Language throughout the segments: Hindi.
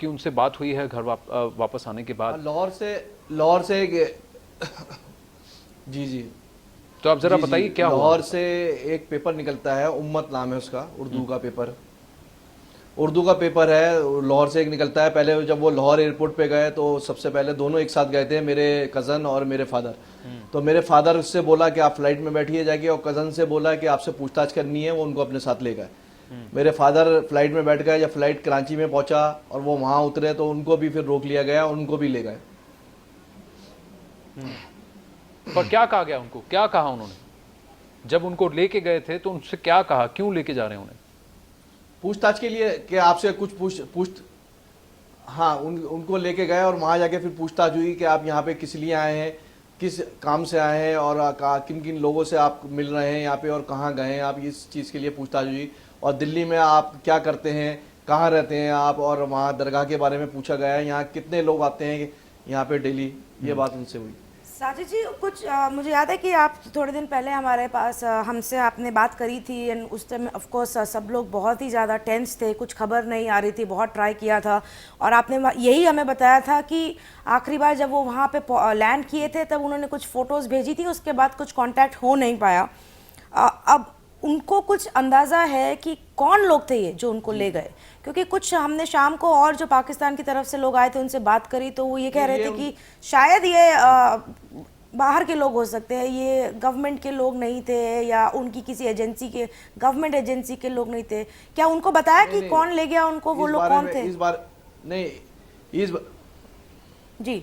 आपकी उनसे बात हुई है घर वापस आने के बाद? लाहौर से जी जी, तो आप जरा जी बताइए जी, क्या हुआ? लाहौर से एक पेपर निकलता है, उम्मत नाम है उसका, उर्दू का पेपर है, लाहौर से एक निकलता है। पहले जब वो लाहौर एयरपोर्ट पे गए तो सबसे पहले दोनों एक साथ गए थे, मेरे कज़न और मेरे फादर। तो मेरे फादर से बोला कि आप फ्लाइट में बैठिए जाके, और कज़न से बोला कि आपसे पूछताछ करनी है, वो उनको अपने साथ ले गए। मेरे फादर फ्लाइट में बैठ गए, जब फ्लाइट कराची में पहुंचा और वो वहाँ उतरे तो उनको भी फिर रोक लिया गया, उनको भी ले गए। पर क्या कहा गया उनको, क्या कहा उन्होंने जब उनको लेके गए थे? तो उनसे क्या कहा, क्यों लेके जा रहे हैं उन्हें? पूछताछ के लिए कि आपसे कुछ पूछ हाँ, उनको लेके गए और वहाँ जाके फिर पूछताछ हुई कि आप यहाँ पे किस लिए आए हैं, किस काम से आए हैं, और किन किन लोगों से आप मिल रहे हैं यहाँ पे, और कहाँ गए हैं आप, इस चीज़ के लिए पूछताछ हुई। और दिल्ली में आप क्या करते हैं, कहाँ रहते हैं आप, और वहाँ दरगाह के बारे में पूछा गया है, यहाँ कितने लोग आते हैं यहाँ पे डेली, ये बात उनसे हुई। साजिद जी, कुछ मुझे याद है कि आप थोड़े दिन पहले हमारे पास हमसे आपने बात करी थी, एंड उस टाइम ऑफ कोर्स सब लोग बहुत ही ज़्यादा टेंस थे, कुछ खबर नहीं आ रही थी, बहुत ट्राई किया था, और आपने यही हमें बताया था कि आखिरी बार जब वो वहाँ पे लैंड किए थे तब उन्होंने कुछ फ़ोटोज़ भेजी थी, उसके बाद कुछ कांटेक्ट हो नहीं पाया। अब उनको कुछ अंदाज़ा है कि कौन लोग थे ये जो उनको ले गए? क्योंकि कुछ हमने शाम को और जो पाकिस्तान की तरफ से लोग आए थे उनसे बात करी, तो वो ये कह रहे थे कि शायद ये बाहर के लोग हो सकते हैं, ये गवर्नमेंट के लोग नहीं थे, या उनकी किसी एजेंसी के, गवर्नमेंट एजेंसी के लोग नहीं थे। क्या उनको बताया कि कौन ले गया उनको, वो लोग कौन थे? इस बार जी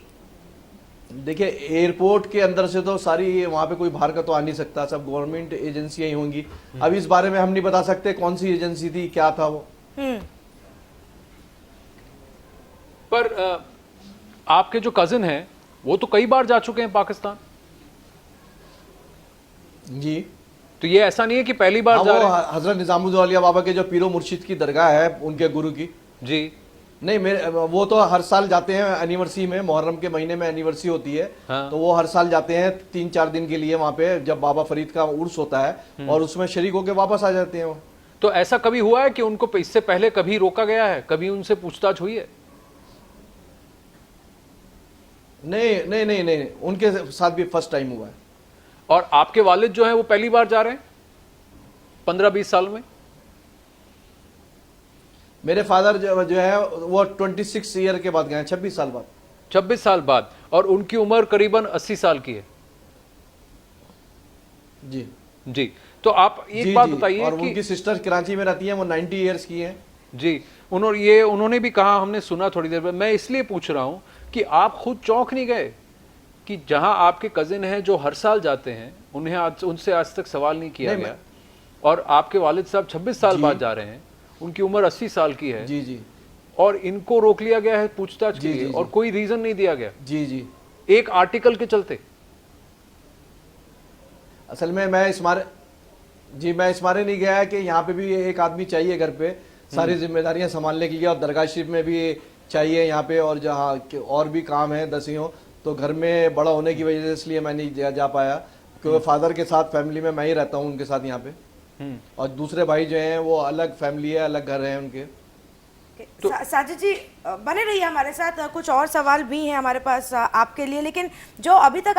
देखिए, एयरपोर्ट के अंदर से तो सारी, वहाँ पे कोई बाहर का तो आ नहीं सकता, सब गवर्नमेंट एजेंसियां ही होंगी। अब इस बारे में हम नहीं बता सकते कौन सी एजेंसी थी, क्या था वो। पर आपके जो कजिन हैं वो तो कई बार जा चुके हैं पाकिस्तान। जी, तो ये ऐसा नहीं है कि पहली बार जा रहे हैं? हजरत निजामुद्दौला बाबा के जो पीरो मुर्शिद की दरगाह है, उनके गुरु की। जी नहीं, मेरे वो तो हर साल जाते हैं एनिवर्सरी में, मुहर्रम के महीने में एनिवर्सरी होती है। हाँ। तो वो हर साल जाते हैं 3-4 दिन के लिए वहाँ पे, जब बाबा फरीद का उर्स होता है, और उसमें शरीक होकर वापस आ जाते हैं वो। तो ऐसा कभी हुआ है कि उनको इससे पहले कभी रोका गया है, कभी उनसे पूछताछ हुई है? नहीं नहीं नहीं नहीं, उनके साथ भी फर्स्ट टाइम हुआ है। और आपके वालिद जो हैं वो पहली बार जा रहे हैं 15-20 साल में? मेरे फादर जो है वो 26 ईयर के बाद गए हैं, 26 साल बाद। 26 साल बाद, और उनकी उम्र करीबन 80 साल की है। जी जी, तो आप एक बात बताइए, और कि उनकी सिस्टर कराची में रहती हैं, वो 90 ईयर्स की हैं। जी, उन्होंने भी कहा, हमने सुना थोड़ी देर में। मैं इसलिए पूछ रहा हूं कि आप खुद चौंक नहीं गए कि जहां आपके कजिन हैं जो हर साल जाते हैं, उनसे आज तक सवाल नहीं किया गया, और आपके वालिद साहब 26 साल बाद जा रहे हैं, उनकी उम्र 80 साल की है। जी जी, और इनको रोक लिया गया है पूछताछ के लिए, और कोई रीजन नहीं दिया गया। जी जी, एक आर्टिकल के चलते। असल में मैं इस मारे नहीं गया कि यहाँ पे भी एक आदमी चाहिए घर पे सारी जिम्मेदारियां संभालने के लिए, और दरगाह शरीफ में भी चाहिए यहाँ पे, और जहाँ और भी काम है दसियों, तो घर में बड़ा होने की वजह से इसलिए मैं नहीं जा पाया, क्योंकि फादर के साथ फैमिली में मैं ही रहता हूँ उनके साथ यहाँ पे, और दूसरे भाई जो हैं वो अलग फैमिली है, अलग घर है उनके। तो साजिद जी बने रहिए हमारे साथ, कुछ और सवाल भी हैं हमारे पास आपके लिए, लेकिन जो अभी तक